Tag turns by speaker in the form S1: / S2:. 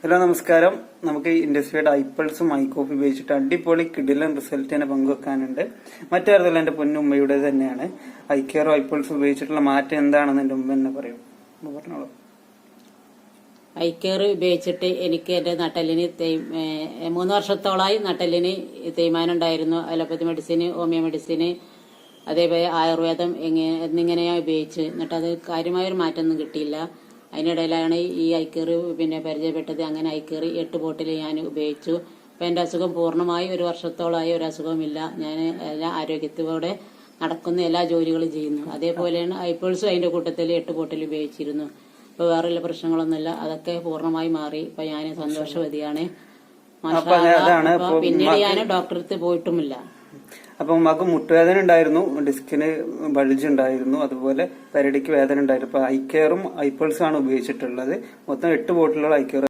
S1: Hello നമസ്കാരം. നമുക്ക് ഇൻഡസ്ട്രിയുടെ ഐപ്പിൾസും ഐക്കോഫി ഉപയോഗിച്ചിട്ട് അടിപൊളി കിടിലൻ റിസൾട്ട് തന്നെ പങ്കുവെക്കാനുണ്ട്. മറ്റാരുതല്ല, എന്റെ പൊന്നുമ്മയുടെ തന്നെയാണ്. ഐക്കെയറും ഐപ്പിൾസും ഉപയോഗിച്ചിട്ടുള്ള മാറ്റം എന്താണെന്ന് എന്റെ ഉമ്മ തന്നെ പറയും. പറഞ്ഞോളൂ.
S2: ഐക്കെയർ ഉപയോഗിച്ചിട്ട് എനിക്ക് എന്റെ നട്ടലിന് 3 വർഷത്തോളമായി നട്ടലിന് തേയ്മാനം ഉണ്ടായിരുന്നു. അലോപ്പതി മെഡിസിന്, ഹോമിയോ മെഡിസിന്, അതേപോലെ ആയുർവേദം എന്നിങ്ങനെയാ ഉപയോഗിച്ച്. എന്നിട്ട് അത് കാര്യമായൊരു മാറ്റമൊന്നും കിട്ടിയില്ല. അതിനിടയിലാണ് ഈ ഐക്കെയർ പരിചയപ്പെട്ടത്. അങ്ങനെ ഐക്കെയർ 8 ബോട്ടിൽ ഞാൻ ഉപയോഗിച്ചു. അപ്പൊ എന്റെ അസുഖം പൂർണ്ണമായി 1 വർഷത്തോളമായി ഒരു അസുഖമില്ല. ഞാൻ എല്ലാ ആരോഗ്യത്തോടെ നടക്കുന്ന എല്ലാ ജോലികളും ചെയ്യുന്നു. അതേപോലെയാണ് ഐപ്പിൾസും അതിന്റെ കൂട്ടത്തിൽ 8 ബോട്ടിൽ ഉപയോഗിച്ചിരുന്നു. ഇപ്പൊ വേറെയുള്ള പ്രശ്നങ്ങളൊന്നുമില്ല. അതൊക്കെ പൂർണ്ണമായി മാറി. ഇപ്പൊ ഞാൻ സന്തോഷവതിയാണ്. പിന്നീട് ഞാൻ ഡോക്ടറെ അടുത്ത് പോയിട്ടുമില്ല.
S1: അപ്പൊ ഉമ്മക്ക് മുട്ടുവേദന ഉണ്ടായിരുന്നു, ഡിസ്കിന് ബൾജ് ഉണ്ടായിരുന്നു, അതുപോലെ പെരടിക്ക് വേദന ഉണ്ടായിരുന്നു. അപ്പൊ ഐക്കെയറും ഐപ്പിൾസും ആണ് ഉപയോഗിച്ചിട്ടുള്ളത്. മൊത്തം 8 ബോട്ടിലുള്ള ഐക്കെയർ